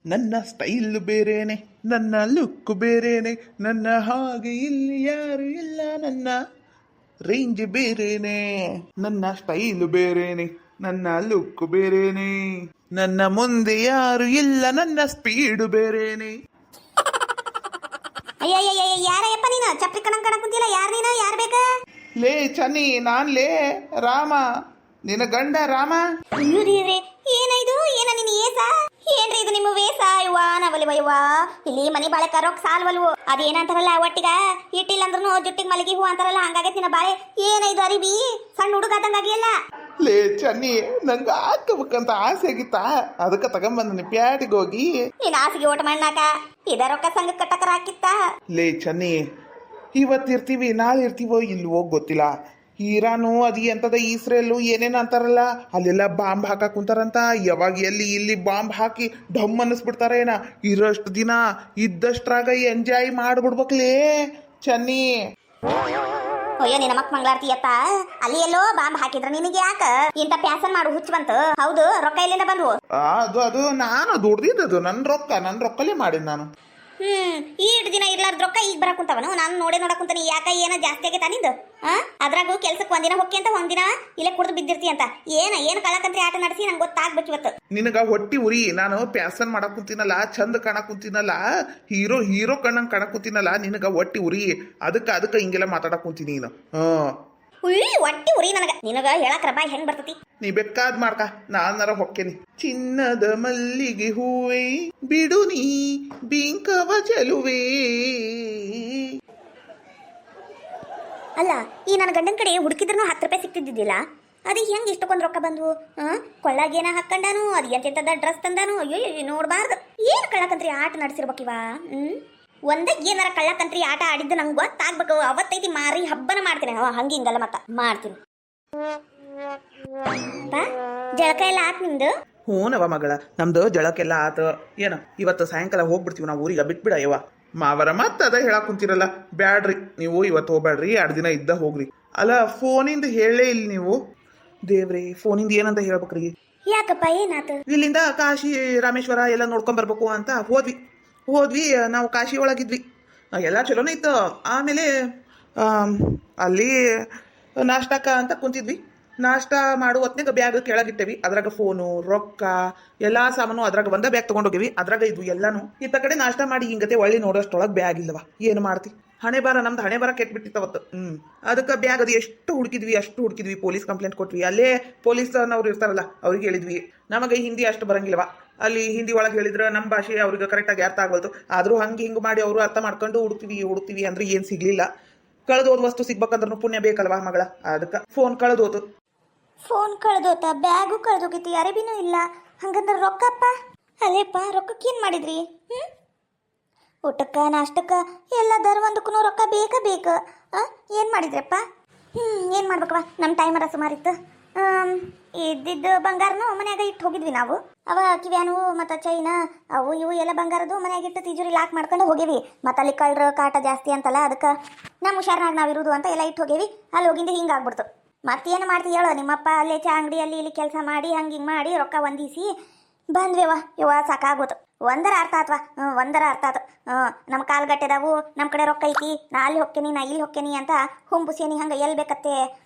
ನನ್ನ ಸ್ಟೈಲ್ ಬೇರೇನೆ, ನನ್ನ ಲುಕ್ ಬೇರೇನೆ, ನನ್ನ ಹಾಗೆ ಇಲ್ಲಿ ಯಾರು ಇಲ್ಲ, ನನ್ನ ರೇಂಜ್ ಬೇರೇನೆ. ನನ್ನ ಸ್ಟೈಲ್ ಬೇರೇನೆ, ನನ್ನ ಲುಕ್ ಬೇರೇನೆ, ನನ್ನ ಮುಂದೆ ಯಾರು ಇಲ್ಲ, ನನ್ನ ಸ್ಪೀಡ್ ಬೇರೇನೆ. ಅಯ್ಯಯ್ಯ ಯಾರಯ್ಯಪ್ಪ ನೀನು ಚಪ್ರಿ ಕಣಂಗ್ ಕಣಕ್ ಕುಂತಿಲ್ಲ. ಯಾರು ನೀನು? ಯಾರು ಬೇಕ? ಲೇ ಚನ್ನಿ, ನಾನ್ಲೇ ರಾಮ, ನಿನ್ನ ಗಂಡ ರಾಮ. ಅಯ್ಯೋ ದೇವ್ರೆ, ಏನಾಯ್ತು? ಏನ ನಿನ್ನ ಏಸ? ಏನ್ರಿ ಇದು ನಿಮ್ಮ ವೇಸ? ಇವ್ವಾ ನಾವಲ್ವ ಇವ್ವಾ, ಇಲ್ಲಿ ಮನಿ ಬಾಳೆ ಕರೋಕ್ ಸಾಲ್ವಲ್ವು. ಅದೇನಂತಾರಲ್ಲ, ಒಟ್ಟಿಗ ಇಟ್ಟಿಲ್ಲ ಅಂದ್ರೂ ಜುಟ್ಟಿಗೆ ಮಲಗಿ ಹೂ ಅಂತಾರಲ್ಲ, ಹಂಗಾಗೈತಿ ನಿನ್ನ ಬಾಳೆ. ಏನೈದು ಅರಿಬಿ ಸಣ್ಣ ಹುಡುಗಾದಂಗಾಗಿಯಲ್ಲ. ಲೇ ಚನ್ನಿ, ನಂಗೆ ಹಾಕಬೇಕಂತ ಆಸೆ ಆಗಿತ್ತ, ಅದಕ್ಕೆ ತಗೊಂಬಂದನಿ ಪ್ಯಾಟಿಗೆ ಹೋಗಿ. ನೀನ್ ಆಸಿಗೆ ಓಟ ಮಣ್ಣಾಕ ಇದ ರೊಕ್ಕ ಸಂಘ ಕಟ್ಟಕರ ಹಾಕಿತ್ತ. ಲೇ ಚನ್ನಿ, ಇವತ್ತಿರ್ತೀವಿ ನಾಳೆ ಇರ್ತೀವೋ ಇಲ್ವೋ ಗೊತ್ತಿಲ್ಲ. ಇರಾನು ಅದು ಎಂತದ ಇಸ್ರೇಲು ಏನೇನು ಅಂತಾರಲ್ಲ, ಅಲ್ಲೆಲ್ಲ ಬಾಂಬ್ ಹಾಕಕ್ ಕುಂತಾರಂತ. ಯಾವಾಗ ಎಲ್ಲಿ ಇಲ್ಲಿ ಬಾಂಬ್ ಹಾಕಿ ಡಮ್ ಅನ್ನಿಸ್ಬಿಡ್ತಾರ ಏನ. ಇರೋಷ್ಟು ದಿನ ಇದ್ದಷ್ಟ್ರಾಗ ಎಂಜಾಯ್ ಮಾಡ್ಬಿಡ್ಬೇಕ್ಲೇ ಚನ್ನಿ. ಅಯ್ಯೋ ನಿನ್ನ ಮಕ್ ಮಂಗಳಾರತಿ ಅತ್ತ, ಅಲ್ಲಿ ಎಲ್ಲೋ ಬಾಂಬ್ ಹಾಕಿದ್ರ ನಿನಗೆ ಯಾಕ ಇಂತ ಪ್ಯಾಸನ್ ಮಾಡು ಹುಚ್ಚ ಬಂತು? ಹೌದು, ರೊಕ್ಕ ಎಲ್ಲಿಂದ ಬಂದ್ವು? ಅದು ನಾನು ದುಡ್ದಿದ್ದದು, ನನ್ನ ರೊಕ್ಕಲೇ ಮಾಡಿದ್ ನಾನು. ಈಡ್ ದಿನ ಇರ್ಲಾರ್ದ ರೊಕ್ಕ ಈಗ ಬರಕ್ ಕುಂತಾವನು. ನಾನು ನೋಡಕುಂತಾನೆ. ಯಾಕ ಏನ ಜಾಸ್ತಿ ಆಗೈತ ನಿಂದು? ಅದ್ರಾಗೂ ಕೆಲ್ಸಕ್ಕೆ ಒಂದಿನ ಹೊಕ್ಕಿ ಅಂತ ಒಂದಿನ ಇಲ್ಲೇ ಕುಡ್ದು ಬಿದ್ದಿರ್ತಿ ಅಂತ. ಏನು ಕಳಕಂತ್ರಿ ಆಟ ನಡೆಸಿ ನಂಗೆ ಗೊತ್ತಾಗ್ಬೇಕು ಇವತ್ತು. ನಿನಗ ಹೊಟ್ಟಿ ಉರಿ, ನಾನು ಪ್ಯಾಸನ್ ಮಾಡಕ್ ಕುಂತೀನಲ್ಲ, ಚಂದ ಕಾಣಕ್ ಕುಂತೀನಲ್ಲ, ಹೀರೋ ಕಣ್ಣಂಗ್ ಕಾಣಕ್ ಕುಂತೀನಲ್ಲ, ನಿನಗ ಹೊಟ್ಟಿ ಉರಿ. ಅದಕ್ಕ ಹಿಂಗೆಲ್ಲ ಮಾತಾಡಕ್ ಕುಂತೀನಿ ನೀನು. ಒಟ್ಟಿ ಉರಿ ನನಗ. ನಿನಗ ಹೇಳಕ್ ರಬಾಯ್ ಹೆಂಗ್ ಬರ್ತತಿ? ನೀ ಬೇಕಾದ್ ಮಾಡ್ಕ, ನಾನರ ಹೊಕ್ಕೇನಿ. ಚಿನ್ನದ ಮಲ್ಲಿಗೆ ಹೂವೇ ಬಿಡು ನೀ ಬಿಂಕವ ಚೆಲುವೆ. ಅಲ್ಲ, ಈ ನನ್ನ ಗಂಡನ ಕಡೆ ಹುಡುಕಿದ್ರು 10 ರೂಪಾಯಿ ಸಿಕ್ತಿದ್ದಿದ್ದಿಲ್ಲ. ಅದು ಹೆಂಗ್ ಇಷ್ಟಕ್ಕೊಂದು ರೊಕ್ಕ ಬಂದ್ವು? ಕೊಳ್ಳಾಗೇನ ಹಾಕೊಂಡಾನು, ಅದು ಎಂತೆಂತದ ಡ್ರೆಸ್ ತಂದಾನು. ಅಯ್ಯೋ ನೋಡ್ಬಾರ್ದು. ಏನ್ ಕಳ್ಳಕಂತ್ರಿ ಆಟ ನಡೆಸಿರ್ಬೇಕಿವ. ಒಂದೇ ಏನಾರ ಕಳ್ಳಕಂತ್ರಿ ಆಟ ಆಡಿದ್ದು ನಂಗೆ ಗೊತ್ತಾಗ್ಬೇಕು. ಅವತ್ತೈತಿ ಮಾರಿ ಹಬ್ಬನ ಮಾಡ್ತೀನಿ. ಹಂಗ ಹಿಂಗಲ್ಲ ಮತ್ತ ಮಾಡ್ತೀನಿ. ಜಳಕ ಎಲ್ಲ ಆತ್ ನಿಮ್ದು? ಹೂನವ ಮಗಳ, ನಮ್ದು ಜಳಕ್ಕೆಲ್ಲ ಆತ. ಏನ ಇವತ್ತು ಸಾಯಂಕಾಲ ಹೋಗ್ಬಿಡ್ತೀವಿ ನಾವು ಊರಿಗೆ. ಬಿಟ್ಬಿಡ ಯವ್ವ ಮಾವರ. ಮತ್ತೆ ಅದ ಹೇಳಕ್ ಕುಂತಿರಲ್ಲ, ಬ್ಯಾಡ್ರಿ ನೀವು ಇವತ್ತು ಹೋಗ್ಬ್ಯಾಡ್ರಿ, 2 ದಿನ ಇದ್ದ ಹೋಗ್ರಿ. ಅಲ್ಲ, ಫೋನಿಂದ ಹೇಳೇ ಇಲ್ಲ ನೀವು. ದೇವ್ರಿ, ಫೋನಿಂದ ಏನಂತ ಹೇಳ್ಬೇಕ್ರಿ? ಯಾಕಪ್ಪ ಏನಾತ? ಇಲ್ಲಿಂದ ಕಾಶಿ ರಾಮೇಶ್ವರ ಎಲ್ಲ ನೋಡ್ಕೊಂಡ್ ಬರ್ಬೇಕು ಅಂತ ಹೋದ್ವಿ. ನಾವು ಕಾಶಿ ಒಳಗಿದ್ವಿ, ಎಲ್ಲ ಚಲೋನೇ ಇತ್ತು. ಆಮೇಲೆ ಅಲ್ಲಿ ನಾಷ್ಟಕ್ಕ ಅಂತ ಕುಂತಿದ್ವಿ. ನಾಷ್ಟ ಮಾಡೋ ಹೊತ್ನಾಗ ಬ್ಯಾಗ್ ಕೆಳಗಿಟ್ಟೇವಿ. ಅದ್ರಾಗ ಫೋನು, ರೊಕ್ಕ, ಎಲ್ಲಾ ಸಾಮಾನು ಅದ್ರಾಗ ಒಂದ ಬ್ಯಾಗ್ ತಗೊಂಡೋಗಿವಿ. ಅದ್ರಾಗ ಇದ್ವು ಎಲ್ಲಾನು. ಇತ್ತ ಕಡೆ ನಾಷ್ಟ ಮಾಡಿ ಹಿಂಗತೆ ಒಳ್ಳೆ ನೋಡೋಷ್ಟೊಳಗೆ ಬ್ಯಾಗ್ ಇಲ್ಲವ. ಏನು ಮಾಡ್ತಿ? ನಮ್ದು ಹಣೆ ಬರ ಕೆಟ್ಬಿಟ್ಟಿತ್ತವತ್ತು. ಅದಕ್ಕೆ ಬ್ಯಾಗ್ ಅದು ಎಷ್ಟು ಹುಡುಕಿದ್ವಿ. ಪೊಲೀಸ್ ಕಂಪ್ಲೇಂಟ್ ಕೊಟ್ವಿ. ಅಲ್ಲೇ ಪೊಲೀಸ್ನವ್ರು ಇರ್ತಾರಲ್ಲ, ಅವ್ರಿಗೆ ಹೇಳಿದ್ವಿ. ನಮಗೆ ಹಿಂದಿ ಅಷ್ಟು ಬರಂಗಿಲ್ಲವ. ಅಲ್ಲಿ ಹಿಂದಿ ಒಳಗೆ ಹೇಳಿದ್ರೆ ನಮ್ಮ ಭಾಷೆ ಅವ್ರಿಗೆ ಕರೆಕ್ಟಾಗಿ ಅರ್ಥ ಆಗ್ಬಲ್ತು. ಆದ್ರೂ ಹಿಂಗೆ ಮಾಡಿ ಅವರು ಅರ್ಥ ಮಾಡ್ಕೊಂಡು ಹುಡುಕ್ತಿವಿ ಅಂದ್ರೆ ಏನು ಸಿಗ್ಲಿಲ್ಲ. ಕಳೆದೋದ್ ವಸ್ತು ಸಿಗ್ಬೇಕಂದ್ರೂ ಪುಣ್ಯ ಬೇಕಲ್ವಾ ಮಗಳ? ಅದಕ್ಕೆ ಫೋನ್ ಕಳೆದೋತು. ಫೋನ್ ಕಳೆದೋತ, ಬ್ಯಾಗು ಕಳೆದೋಗಿತ್ತು, ಅರಿಬಿನೂ ಇಲ್ಲ. ಹಂಗಂದ್ರೆ ರೊಕ್ಕಪ್ಪ? ಅಲ್ಲೇಪ್ಪ, ರೊಕ್ಕಕ್ಕೆ ಏನು ಮಾಡಿದ್ರಿ? ಊಟಕ್ಕ ನಾಷ್ಟಕ್ಕ ಎಲ್ಲದರ ಒಂದಕ್ಕೂ ರೊಕ್ಕ ಬೇಕ. ಏನು ಮಾಡಿದ್ರಪ್ಪ? ಏನು ಮಾಡ್ಬೇಕವ? ನಮ್ಮ ಟೈಮರ ಸುಮಾರಿತ್ತು. ಇದ್ದಿದ್ದು ಬಂಗಾರನು ಮನ್ಯಾಗ ಇಟ್ಟು ಹೋಗಿದ್ವಿ ನಾವು. ಅವ ಕಿವ್ಯಾನು ಮತ್ತು ಚೈನಾ ಅವು ಇವು ಎಲ್ಲ ಬಂಗಾರದು ಮನ್ಯಾಗ ಇಟ್ಟು ತಿಜೋರಿ ಲಾಕ್ ಮಾಡ್ಕೊಂಡು ಹೋಗಿವಿ. ಮತ್ತು ಅಲ್ಲಿ ಕಳ್ರ ಕಾಟ ಜಾಸ್ತಿ ಅಂತಲ್ಲ, ಅದಕ್ಕೆ ನಮ್ಮ ಹುಷಾರ್ನಾಗ ನಾವಿರೋದು ಅಂತ ಎಲ್ಲ ಇಟ್ಟು ಹೋಗೇವಿ. ಅಲ್ಲಿ ಹೋಗಿಂದ ಹಿಂಗಾಗ್ಬಿಡ್ತು. ಮತ್ತೇನು ಮಾಡ್ತೀವಿ ಹೇಳೋ? ನಿಮ್ಮಪ್ಪ ಅಲ್ಲೇ ಚಾ ಅಂಗಡಿಯಲ್ಲಿ ಇಲ್ಲಿ ಕೆಲಸ ಮಾಡಿ ಹಿಂಗೆ ಮಾಡಿ ರೊಕ್ಕ ಹೊಂದಿಸಿ ಬಂದ್ವೇವ. ಸಾಕಾಗೋತು. ಒಂದರ ಅರ್ಥ ಆತು. ನಮ್ಮ ಕಾಲ್ಗಟ್ಟೆದಾವು, ನಮ್ಮ ಕಡೆ ರೊಕ್ಕ ಐತಿ, ನಾ ಅಲ್ಲಿ ಹೊಕ್ಕೇನಿ, ನಾ ಇಲ್ಲಿ ಹೊಕ್ಕೇನಿ ಅಂತ ಹುಂಬುಸೇನಿ. ಹಂಗೆ ಎಲ್ಲಿ ಬೇಕತ್ತೆ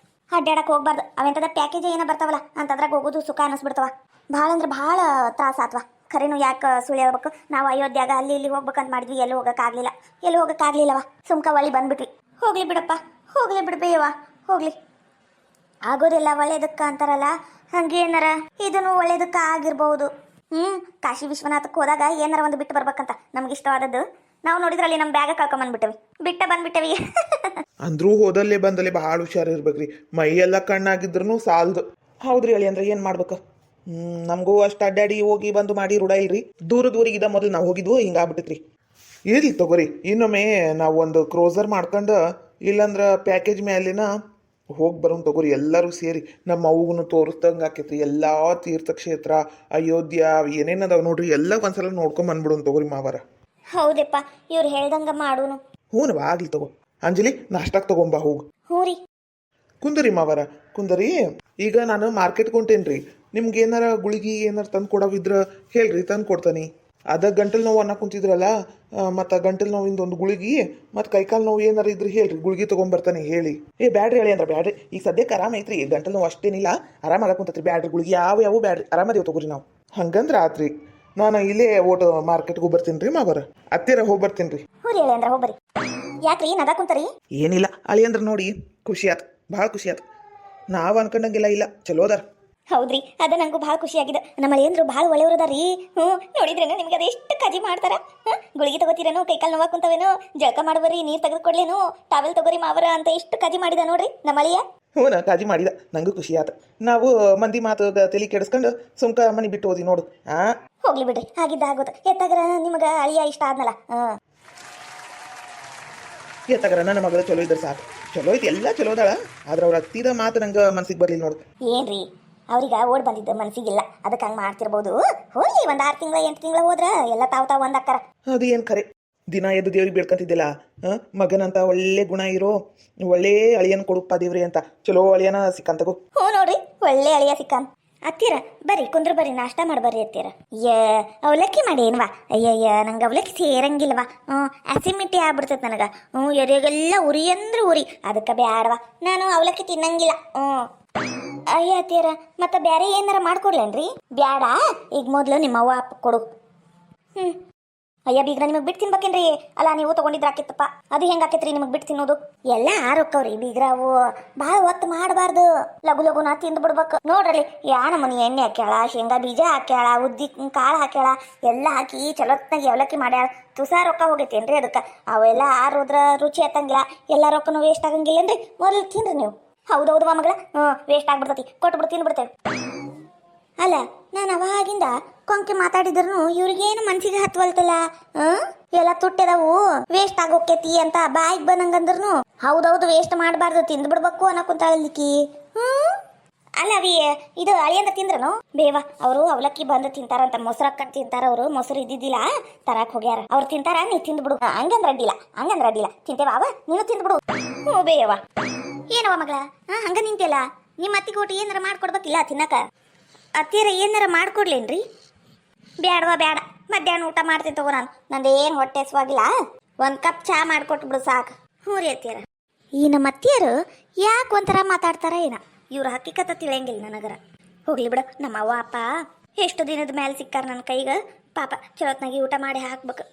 ಅಡ್ಡಾಡಕ್ಕೆ ಹೋಗ್ಬಾರ್ದು. ಅವೆಂತದ ಪ್ಯಾಕೇಜ್ ಏನೋ ಬರ್ತಾವಲ್ಲ ಅಂತದ್ರಾಗ ಹೋಗೋದು ಸುಖ ಅನ್ನಿಸ್ಬಿಡ್ತಾವ. ಭಾಳ ಅಂದ್ರೆ ಭಾಳ ತ್ರಾಸ ಆತ್ವ. ಖರೇನು ಯಾಕೆ ಸುಳ್ಳು ಹೇಳ್ಬೇಕು? ನಾವು ಅಯೋಧ್ಯಾಗ ಅಲ್ಲಿ ಇಲ್ಲಿ ಹೋಗ್ಬೇಕಂತ ಮಾಡಿದ್ವಿ. ಎಲ್ಲಿ ಹೋಗೋಕ್ಕಾಗ್ಲಿಲ್ಲವ. ಸುಮ್ಕ ಒಳ್ಳಿ ಬಂದ್ಬಿಟ್ವಿ. ಹೋಗ್ಲಿ ಬಿಡಪ್ಪ, ಹೋಗ್ಲಿ ಬಿಡ್ಬೇಯವ್ವ, ಹೋಗ್ಲಿ. ಆಗೋದಿಲ್ಲ ಒಳ್ಳೇದಕ್ಕ ಅಂತಾರಲ್ಲ, ಹಂಗೆ ಏನಾರ ಇದನ್ನು ಒಳ್ಳೇದಕ್ಕ ಆಗಿರ್ಬಹುದು. ಕಾಶಿ ವಿಶ್ವನಾಥಕ್ಕೆ ಹೋದಾಗ ಏನಾರ ಒಂದು ಬಿಟ್ಟು ಬರ್ಬೇಕಂತ ನಮ್ಗೆ ಇಷ್ಟವಾದದ್ದು. ನಾವು ನೋಡಿದ್ರಲ್ಲಿ ನಮ್ಮ ಬ್ಯಾಗ ಬಂದ್ಬಿಟ್ಟವಿ. ಅಂದ್ರೂ ಹೋದಲ್ಲೇ ಬಂದಲ್ಲೇ ಬಹಳ ಹುಷಾರಿರ್ಬೇಕ್ರಿ. ಮೈ ಎಲ್ಲ ಕಣ್ಣಾಗಿದ್ರು ಸಾಲದು. ಹೌದ್ರಿ ಹೇಳಿ. ಅಂದ್ರೆ ಏನ್ ಮಾಡ್ಬೇಕು? ನಮಗೂ ಅಷ್ಟು ಅಡ್ಡಾಡಿ ಹೋಗಿ ಬಂದು ಮಾಡಿ ರೂಢ ಇಲ್ರಿ. ದೂರದೂರಿಗಿದ ಮೊದಲು ನಾವು ಹೋಗಿದ್ವು, ಹಿಂಗಾಗ್ಬಿಟ್ಟಿತ್ರಿ. ಇರ್ಲಿ ತಗೋರಿ, ಇನ್ನೊಮ್ಮೆ ನಾವು ಒಂದು ಕ್ರೋಸರ್ ಮಾಡ್ಕೊಂಡು ಇಲ್ಲಂದ್ರ ಪ್ಯಾಕೇಜ್ ಮೇಲಿನ ಹೋಗಿ ಬರೋಣ ತಗೋರಿ. ಎಲ್ಲರೂ ಸೇರಿ ನಮ್ಮ ಅವ್ಗೂ ತೋರಿಸ್ದಂಗೆ ಆಕೈತ್ರಿ. ಎಲ್ಲ ತೀರ್ಥಕ್ಷೇತ್ರ, ಅಯೋಧ್ಯ ಏನೇನದಾವ ನೋಡ್ರಿ, ಎಲ್ಲ ಒಂದ್ಸಲ ನೋಡ್ಕೊಂಡ್ ಬಂದ್ಬಿಡೋಣ ತಗೋರಿ ಮಾವರ. ಹೌದಪ್ಪ, ಇವ್ರು ಹೇಳ್ದಂಗ ಮಾಡೋನು. ಹ್ಞೂ ಆಗ್ಲಿ ತಗೋ. ಅಂಜಲಿ, ನಾಷ್ಟಾಕ್ ತಗೊಂಬಾ ಹೋಗು. ಹ್ಞೂ ರೀ. ಕುಂದರಿ ಮಾವರ, ಕುಂದರಿ. ಈಗ ನಾನು ಮಾರ್ಕೆಟ್ ಕೊಂಟೇನ್ರಿ. ನಿಮ್ಗೆ ಏನಾರ ಗುಳಿಗೆ ಏನಾರ ತಂದು ಕೊಡೋವಿದ್ರ ಹೇಳ್ರಿ, ತಂದು ಕೊಡ್ತಾನೆ. ಅದ ಗಂಟಲು ನೋವು ಅನ್ನೋ ಕುಂತಿದ್ರಲ್ಲ, ಮತ್ತು ಗಂಟಲು ನೋವಿಂದ ಒಂದು ಗುಳಿಗಿ ಮತ್ತು ಕೈಕಾಲು ನೋವು ಏನಾರ ಇದ್ರೆ ಹೇಳ್ರಿ, ಗುಳಿಗಿ ತೊಗೊಂಬರ್ತಾನೆ ಹೇಳಿ. ಬ್ಯಾಡ್ರಿ ಹೇಳಿ ಅಂದ್ರೆ ಬ್ಯಾಡ್ರಿ, ಈಗ ಸದ್ಯಕ್ಕೆ ಆರಾಮ ಐತ್ರಿ, ಗಂಟಲು ನೋವು ಅಷ್ಟೇನಿಲ್ಲ, ಆರಾಮಾಗ ಕುಂತತ್ರಿ. ಬ್ಯಾಡ್ರಿ ಗುಳಿಗಿ ಯಾವ ಬ್ಯಾಡ್ರಿ, ಆರಾಮದೇವು ತಗೋರಿ ನಾವು. ಹಂಗಂದ್ರೆ ಆತ್ರಿ, ನಾನು ಇಲ್ಲೇ ಓಟು ಮಾರ್ಕೆಟ್ಗೆ ಬರ್ತೀನಿ ರೀ ಮಾವರ, ಹತ್ತಿರ ಹೋಗಿ ಬರ್ತೀನಿ ರೀ. ಹೂರಿ ಹೇಳಿ ಅಂದ್ರೆ ಹೋಗ್ಬರಿ. ಯಾಕ್ರಿ ನಗ ಕುಂತರಿ? ಏನಿಲ್ಲ ಅಳಿ ಅಂದ್ರೆ ನೋಡಿ ಖುಷಿ ಆತು, ಭಾಳ ಖುಷಿ ಆತು. ನಾವು ಅನ್ಕೊಂಡಂಗೆಲ್ಲ ಇಲ್ಲ, ಚಲೋ ಅದಾರ. ಹೌದ್ರಿ, ಅದ ನಂಗೂ ಭಾಳ ಖುಷಿ ಆಗಿದೆ. ನಮ್ಮ ಅಳಿಯಂದ್ರು ಭಾಳ ಒಳ್ಳೆಯವ್ರದಾರಿ. ನೋಡಿದ್ರೇನು ನಿಮ್ಗೆ ಅದೆಷ್ಟು ಕಜಿ ಮಾಡ್ತಾರ. ಗುಳಿಗೆ ತಗೋತೀರೇನು, ಕೈಕಾಲು ನೋವು ಕುಂತವೇನು, ಜಳಕ ಮಾಡ್ಬರಿ, ನೀರು ತೆಗೆದುಕೊಡ್ಲೇನು, ಟಾವೆಲ್ ತಗೋರಿ ಮಾವರ ಅಂತ ಎಷ್ಟು ಕಜಿ ಮಾಡಿದ ನೋಡ್ರಿ ನಮ್ಮ ಅಳಿಯ. ಹ್ಞೂ ಕಾಜಿ ಮಾಡಿದ, ನಂಗೂ ಖುಷಿ ಆತ. ನಾವು ಮಂದಿ ಮಾತು ತಲೆ ಕೆಡಿಸ್ಕೊಂಡು ಸುಮ್ಕ ಮನೆ ಬಿಟ್ಟು ಹೋದಿ ನೋಡು. ಹೋಗ್ಲಿ ಬಿಡ್ರಿ, ಆಗಿದ್ದ ಆಗೋದು. ಎತ್ತಾಗ್ರ ನಿಮ್ಗೆ ಅಳಿಯ ಇಷ್ಟ ಆದ್ನಲ್ಲ. ಎತ್ತಾಗ್ರ ನನ್ನ ಮಗಳು ಚಲೋ ಇದ್ರೆ ಸಾಕು. ಚಲೋ ಐತಿ, ಎಲ್ಲ ಚಲೋ ಅದಾಳ, ಆದ್ರೆ ಅವ್ರ ಅತ್ತಿದ ಮಾತು ನಂಗೆ ಮನ್ಸಿಗೆ ಬರ್ಲಿಲ್ಲ ನೋಡು. ಏನ್ರಿ ಅವ್ರಿಗೆ ಓಡ್ ಬಂದಿದ್ದು ಮನ್ಸಿಗಿಲ್ಲ, ಅದಕ್ಕೆ ಹಂಗೆ ಮಾಡ್ತಿರ್ಬೋದು. ಹೋಗಿ ಒಂದು 6 ತಿಂಗಳ 8 ತಿಂಗಳ ಹೋದ್ರ ಎಲ್ಲ ತಾವ್ ಒಂದ್ ಅಕ್ಕಾರ. ಅದು ಏನು ಖರೆ, ದಿನ ಎದ್ದು ದೇವ್ರಿಗೆ ಬೇಡ್ಕೊಂತಿದ್ದಿಲ್ಲ, ಮಗನಂತ ಒಳ್ಳೆ ಗುಣ ಇರೋ ಒಳ್ಳೆ ಅಳಿಯನ್ ಕೊಡುಪ್ಪ ದೇವ್ರಿ ಅಂತ. ಚಲೋ ಅಳಿಯನ ಸಿಕ್ಕಂತಗು. ಹ್ಞೂ ನೋಡ್ರಿ, ಒಳ್ಳೆ ಅಳಿಯ ಸಿಕ್ಕನ್. ಅತ್ತೀರ ಬರ್ರಿ, ಕುಂದ್ರ ಬರ್ರಿ, ನಾಷ್ಟ ಮಾಡ್ಬರ್ರಿ ಅತ್ತೀರ. ಅವಲಕ್ಕಿ ಮಾಡಿ ಏನ್ವಾ? ಅಯ್ಯಯ್ಯ, ನಂಗೆ ಅವಲಕ್ಕಿ ಸೇರಂಗಿಲ್ವಾ. ಅಸಿಮಿಟಿ ಆಗ್ಬಿಡ್ತೈತೆ ನನಗೆ. ಎರೆಗೆಲ್ಲ ಉರಿ ಅಂದ್ರೆ ಉರಿ, ಅದಕ್ಕೆ ಬ್ಯಾಡವಾ, ನಾನು ಅವಲಕ್ಕಿ ತಿನ್ನಂಗಿಲ್ಲ. ಅಯ್ಯ ಅತ್ತೀರ, ಮತ್ತೆ ಬೇರೆ ಏನಾರ ಮಾಡ್ಕೊಡ್ಲೇನ್ರಿ? ಬ್ಯಾಡ, ಈಗ ಮೊದಲು ನಿಮ್ಮ ಅವ್ವ ಅಪ್ಪ ಕೊಡು. ಅಯ್ಯ ಬೀಗ್ರ, ನಿಮಗೆ ಬಿಟ್ಟು ತಿನ್ಬೇಕೇನ್ರಿ? ಅಲ್ಲ, ನೀವು ತೊಗೊಂಡಿದ್ರೆ ಆಕಿತ್ತಪ್ಪ, ಅದು ಹೆಂಗೆ ಆಕೈತ್ರಿ ನಿಮಗೆ ಬಿಟ್ಟು ತಿನ್ನೋದು? ಎಲ್ಲ ಆರೋಕ್ಕವ್ರಿ ಬೀಗ್ರ, ಅವು ಭಾಳ ಒತ್ತು ಮಾಡಬಾರ್ದು, ಲಘು ಲಘುನ ತಿಂದು ಬಿಡ್ಬೇಕು. ನೋಡ್ರಿ, ಯಾ ನಮ್ಮನಿ ಎಣ್ಣೆ ಹಾಕ್ಯಾಳ, ಶೇಂಗಾ ಬೀಜ ಹಾಕ್ಯಾಳ, ಉದ್ದಿ ಕಾಳು ಹಾಕ್ಯಾಳ, ಎಲ್ಲ ಹಾಕಿ ಚಲೋತ್ನಾಗಿ ಅವಲಕ್ಕಿ ಮಾಡ್ಯಾಳ. ತುಸಾ ರೊಕ್ಕ ಹೋಗೈತೇನ್ರಿ ಅದಕ್ಕೆ? ಅವೆಲ್ಲ ಆರೋದ್ರ ರುಚಿ ಹತ್ತಂಗಿಲ್ಲ, ಎಲ್ಲ ರೊಕ್ಕನೂ ವೇಸ್ಟ್ ಆಗಂಗಿಲ್ಲೇನ್ರಿ? ಮೊದಲು ತಿನ್ರಿ ನೀವು. ಹೌದೌದು ಮಗಳ, ವೇಸ್ಟ್ ಆಗ್ಬಿಡ್ತೈತಿ, ಕೊಟ್ಬಿಡು, ತಿನ್ಬಿಡ್ತೇವೆ. ಅಲ್ಲ, ನಾನು ಅವಾಗಿಂದ ಕೊಂಕೆ ಮಾತಾಡಿದ್ರು ಇವ್ರಿಗೇನು ಮನ್ಸಿಗೆ ಹತ್ವಲ್ತಲ್ಲ. ಎಲ್ಲ ತುಟ್ಟೆದವು, ವೇಸ್ಟ್ ಆಗೋಕೇತಿ ಅಂತ ಬಾಯಿಗೆ ಬಂದಂಗಂದ್ರೂ ಹೌದೌದು ವೇಸ್ಟ್ ಮಾಡಬಾರ್ದು, ತಿಂದು ಬಿಡ್ಬೇಕು ಅನ್ನೋಕುಂತಾಳಲಿಕ್ಕಿ. ಅಲ್ಲ ಅವಿ, ಇದು ಅಳಿಯಂದ ತಿಂದ್ರನು ಬೇವ? ಅವರು ಅವಲಕ್ಕಿ ಬಂದು ತಿಂತಾರಂತ, ಮೊಸರು ಹಾಕೊಂಡು ತಿಂತಾರ. ಅವರು ಮೊಸರು ಇದ್ದಿದ್ದಿಲ್ಲ, ತರಾಕ್ ಹೋಗ್ಯಾರ. ಅವ್ರು ತಿಂತಾರ, ನೀ ತಿಂದ್ಬಿಡು. ಹಂಗಂದ್ರ ಅಡ್ಡಿಲ್ಲ, ತಿಂತೇವ ನೀನು ತಿಂದ್ಬಿಡು. ಹ್ಞೂ ಬೇವ. ಏನವ ಮಗಳ, ಹಂಗ ನಿಂತಿಯಲ್ಲ, ನಿಮ್ಮ ಅತ್ತಿಗೆ ಊಟ ಏನಾರ ಮಾಡ್ಕೊಡ್ಬೇಕಿಲ್ಲ ತಿನ್ನಕ? ಅತ್ತಿಯರ ಏನಾರ ಮಾಡ್ಕೊಡ್ಲೇನ್ರಿ? ಬ್ಯಾಡವಾ ಬ್ಯಾಡ, ಮಧ್ಯಾಹ್ನ ಊಟ ಮಾಡ್ತೀನಿ ತಗೋ. ನಂದೇನು ಹೊಟ್ಟೆ ಹಸ್ವಾಗಿಲ್ಲ, 1 ಕಪ್ ಚಹಾ ಮಾಡಿಕೊಟ್ಬಿಡು ಸಾಕು. ಹ್ಞೂ ರೀ ಅತ್ತಿಯರ. ಈ ನಮ್ಮ ಅತ್ತಿಯರು ಯಾಕೆ ಒಂಥರ ಮಾತಾಡ್ತಾರ ಏನ, ಇವ್ರ ಹಕ್ಕಿಕತ ತಿಳಿಯಂಗಿಲ್ಲ ನನಗರ. ಹೋಗ್ಲಿ ಬಿಡು, ನಮ್ಮ ಅವ್ವ ಅಪ್ಪ ಎಷ್ಟು ದಿನದ ಮೇಲೆ ಸಿಕ್ಕಾರ ನನ್ನ ಕೈಗೆ, ಪಾಪ ಚಲೋತ್ನಾಗಿ ಊಟ ಮಾಡಿ ಹಾಕ್ಬೇಕು.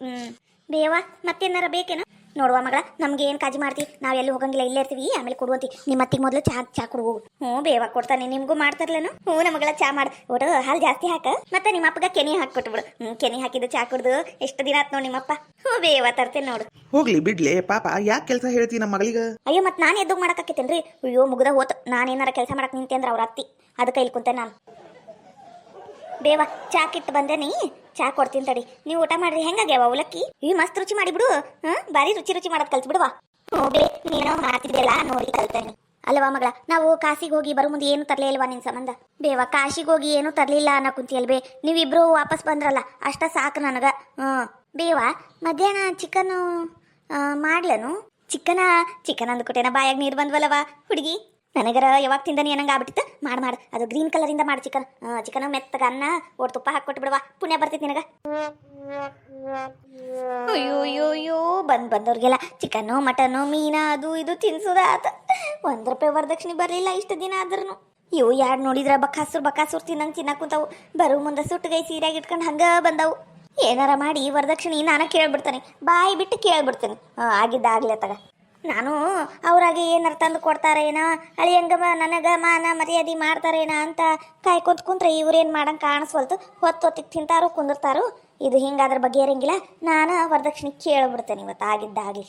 ಬೇವ, ಮತ್ತೇನಾರ ಬೇಕೇನ? ನೋಡುವ ಮಗಳ, ನಮ್ಗೆ ಏನು ಕಾಜಿ ಮಾಡ್ತಿ, ನಾವೆಲ್ಲಿ ಹೋಗಂಗಿಲ್ಲ, ಇಲ್ಲೇ ಇರ್ತೀವಿ, ಆಮೇಲೆ ಕೊಡುವಂತಿ. ನಿಮ್ಮ ಅತ್ತಿಗೆ ಮೊದಲು ಚಹಾ ಕೊಡು. ಹ್ಞೂ ಬೇವ, ಕೊಡ್ತಾನೆ, ನಿಮಗೂ ಮಾಡ್ತಾರಲ್ಲನು. ಹ್ಞೂ ನಮ್ಮ ಮಗಳ, ಚಹಾ ಮಾಡು, ಒಟ್ಟು ಹಾಲು ಜಾಸ್ತಿ ಹಾಕ, ಮತ್ತೆ ನಿಮ್ಮ ಅಪ್ಪಗ ಕೆನಿ ಹಾಕ್ಕೊಟ್ಬಿಡು. ಕೆನಿ ಹಾಕಿದ್ದು ಚಹಾ ಕುಡ್ದು ಎಷ್ಟು ದಿನ ಆತ್ ನೋಡಿ ನಿಮ್ಮಪ್ಪ. ಹ್ಞೂ ಬೇವ, ತರ್ತೇನೆ ನೋಡು. ಹೋಗ್ಲಿ ಬಿಡ್ಲೆ ಪಾಪ, ಯಾಕೆ ಕೆಲಸ ಹೇಳ್ತಿ ನಮ್ಮ ಮಗಳಿಗೆ? ಅಯ್ಯೋ, ಮತ್ತೆ ನಾನು ಎದ್ದು ಮಾಡಕತ್ತೇನ್ರಿ? ಅಯ್ಯೋ ಮುಗ್ದ ಹೋತ್, ನಾನೇನಾರ ಕೆಲಸ ಮಾಡಕ್ ನಿಂತೆ ಅಂದ್ರೆ ಅವ್ರ ಅತ್ತಿ, ಅದಕ್ಕೆ ಇಲ್ಲಿ ಕುಂತೆ ನಾನು. ಬೇವ, ಚಾ ಕಿಟ್ಟು ಬಂದೇನಿ, ಚಾ ಕೊಡ್ತೀನಿ ತಡಿ. ನೀವು ಊಟ ಮಾಡ್ರಿ. ಹೆಂಗಾಗ್ಯಾವ ಅವಲಕ್ಕಿ? ಮಸ್ತ್ ರುಚಿ ಮಾಡಿಬಿಡು. ಬಾರಿ ರುಚಿ ಮಾಡೋದು ಕಲ್ತ್ಬಿಡುವ. ಬೇ, ನೀನು ಮಾಡ್ತಿದ್ದೆಲ್ಲ ನೋಡಿ ಕಲ್ತೇನೆ ಅಲ್ವಾ ಮಗಳ? ನಾವು ಕಾಶಿಗೆ ಹೋಗಿ ಬರೋ ಮುಂದೆ ಏನು ತರಲೇ ಇಲ್ವಾ ನಿನ್ನ ಸಂಬಂಧ? ಬೇವ, ಕಾಶಿಗೆ ಹೋಗಿ ಏನು ತರಲಿಲ್ಲ ಅನ್ನೋ ಕುಂತಿಯಲ್ಬೇ, ನೀವಿಬ್ರು ವಾಪಸ್ ಬಂದ್ರಲ್ಲ, ಅಷ್ಟ ಸಾಕು ನನಗೆ. ಬೇವ, ಮಧ್ಯಾಹ್ನ ಚಿಕನ್ನು ಮಾಡ್ಲನು? ಚಿಕನ್ ಅಂದ್ಕೊಟ್ಟೇನ, ಬಾಯಾಗ ನೀರು ಬಂದ್ವಲ್ಲವ ಹುಡುಗಿ. ನನಗರ ಯಾವಾಗ ತಿಂದನಿ ಏನಂಗೆ ಆಗ್ಬಿಟ್ಟಿತ್ತು. ಮಾಡು, ಅದು ಗ್ರೀನ್ ಕಲರಿಂದ ಮಾಡಿ ಚಿಕನ್ ಮೆತ್ತಗ ಅನ್ನ ಒಟ್ಟು ತುಪ್ಪ ಹಾಕಿ ಕೊಟ್ಟು ಬಿಡವಾ, ಪುಣ್ಯ ಬರ್ತೈತಿ ನಿನಗೆ. ಅಯ್ಯೋ ಬಂದವ್ರಿಗೆಲ್ಲ ಚಿಕನ್ನು ಮಟನ್ನು ಮೀನಾ ಅದು ಇದು ತಿನ್ಸೋದಾತ. ₹1 ವರದಕ್ಷಿಣೆ ಬರಲಿಲ್ಲ ಇಷ್ಟು ದಿನ ಆದ್ರೂ. ಇವು ಯಾರು ನೋಡಿದ್ರ ಬಕಾಸುರ್ ತಿನ್ನಂಗೆ ಕುಂತಾವು. ಬರೋ ಮುಂದೆ ಸುಟ್ಟಗೈ ಸೀರೆಯಾಗಿ ಇಟ್ಕೊಂಡು ಹಂಗೆ ಬಂದವು. ಏನಾರ ಮಾಡಿ ವರದಕ್ಷಿಣೆ ನಾನು ಕೇಳ್ಬಿಡ್ತಾನೆ, ಬಾಯಿ ಬಿಟ್ಟು ಕೇಳ್ಬಿಡ್ತೇನೆ. ಆಗಿದ್ದಾಗಲೇ ತಗ. ನಾನು ಅವ್ರಾಗೆ ಏನಾರು ತಂದು ಕೊಡ್ತಾರೇನ, ಅಳಿಯಂಗ ನನಗೆ ಮಾನ ಮರ್ಯಾದೆ ಮಾಡ್ತಾರೇನ ಅಂತ ಕಾಯ್ಕೊಂತ ಕುಂತ್ರೆ ಇವ್ರೇನು ಮಾಡಂಗೆ ಕಾಣಿಸ್ವಲ್ತು. ಹೊತ್ತಿಗೆ ತಿಂತಾರೋ ಕುಂದಿರ್ತಾರೋ. ಇದು ಹಿಂಗಾದ್ರ ಬಗ್ಗೆ ಇರಂಗಿಲ್ಲ, ನಾನು ವರದಕ್ಷಿಣೆ ಕೇಳ್ಬಿಡ್ತೇನೆ ಇವತ್ತು ಆಗಿದ್ದಾಗಲಿ.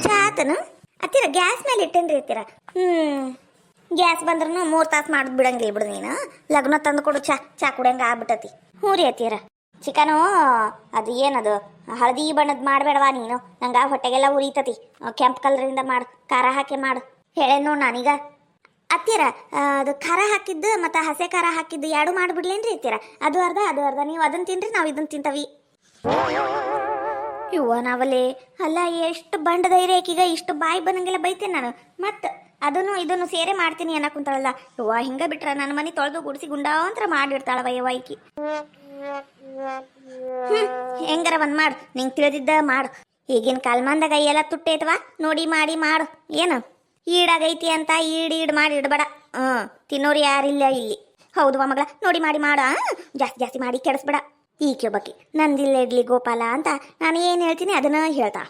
ಚಾತನು ಅತ್ತೀರ ಗ್ಯಾಸ್ ಮೇಲೆ ಇಟ್ಟೇನ್ರಿ ಅತ್ತೀರ? ಗ್ಯಾಸ್ ಬಂದ್ರೂ 3 ತಾಸು ಮಾಡಿ ಬಿಡಂಗಿಲ್ಲ ಬಿಡು ನೀನು. ಲಗ್ನ ತಂದು ಕೊಡು, ಚಾ ಕುಡಿಯಂಗೆ ಆಗ್ಬಿಟ್ಟತಿ. ಹ್ಞೂ ರೀ ಅತ್ತೀರ. ಚಿಕನು ಅದು ಏನದು ಹಳದಿ ಬಣ್ಣದ ಮಾಡಬೇಡವಾ ನೀನು, ನಂಗೆ ಹೊಟ್ಟೆಗೆಲ್ಲ ಉರಿತತಿ. ಕೆಂಪು ಕಲರಿಂದ ಮಾಡು, ಖಾರ ಹಾಕಿ ಮಾಡು. ಹೇಳೇ ನೋಡು ನಾನೀಗ. ಅತ್ತೀರ ಅದು ಖಾರ ಹಾಕಿದ್ದು ಮತ್ತು ಹಸೆ ಖಾರ ಹಾಕಿದ್ದು 2 ಮಾಡಿಬಿಡ್ಲೇನ್ರಿ ಅತ್ತೀರ? ಅದು ಅರ್ಧ ನೀವು ಅದನ್ನು ತಿನ್ರಿ, ನಾವು ಇದನ್ನು ತಿಂತವಿ. ಇವ್ವ ನಾವಲ್ಲೇ ಅಲ್ಲ, ಎಷ್ಟು ಬಂಡ ಧೈರ್ಯ ಆಕೀಗ, ಇಷ್ಟು ಬಾಯಿ ಬಂದಂಗೆಲ್ಲ ಬೈತೇನೆ ನಾನು. ಮತ್ತು ಇದನ್ನು ಸೇರೆ ಮಾಡ್ತೀನಿ ಅನ್ನಕ್ಕೆ ಕುಂತಾಳಲ್ಲ ಇವ್ವ. ಹಿಂಗೆ ಬಿಟ್ರೆ ನನ್ನ ಮನೆ ತೊಳೆದು ಗುಡಿಸಿ ಗುಂಡಾಂತರ ಮಾಡಿರ್ತಾಳವ ಯವ್ವ ಈಕಿ. ಹೆಂಗಾರ ಒಂದು ಮಾಡು, ನಿಂಗೆ ತಿಳಿದಿದ್ದ ಮಾಡು. ಈಗಿನ ಕಾಲ್ಮಾನ್ದಾಗ ಎಲ್ಲ ತುಟ್ಟೈತವ, ನೋಡಿ ಮಾಡಿ ಮಾಡು. ಏನು ಈಡಾಗೈತಿ ಅಂತ ಈಡ್ ಮಾಡಿ ಇಡಬೇಡ. ತಿನ್ನೋರು ಯಾರಿಲ್ಲ ಇಲ್ಲಿ. ಹೌದು ಮಗಳ, ನೋಡಿ ಮಾಡಿ ಮಾಡ, ಜಾಸ್ತಿ ಜಾಸ್ತಿ ಮಾಡಿ ಕೆಡಿಸ್ಬೇಡ. ಈಕೆ ಬಗ್ಗೆ ನಂದಿಲ್ಲ ಇಡ್ಲಿ ಗೋಪಾಲ ಅಂತ ನಾನು ಏನು ಹೇಳ್ತೀನಿ ಅದನ್ನ ಹೇಳ್ತಾ.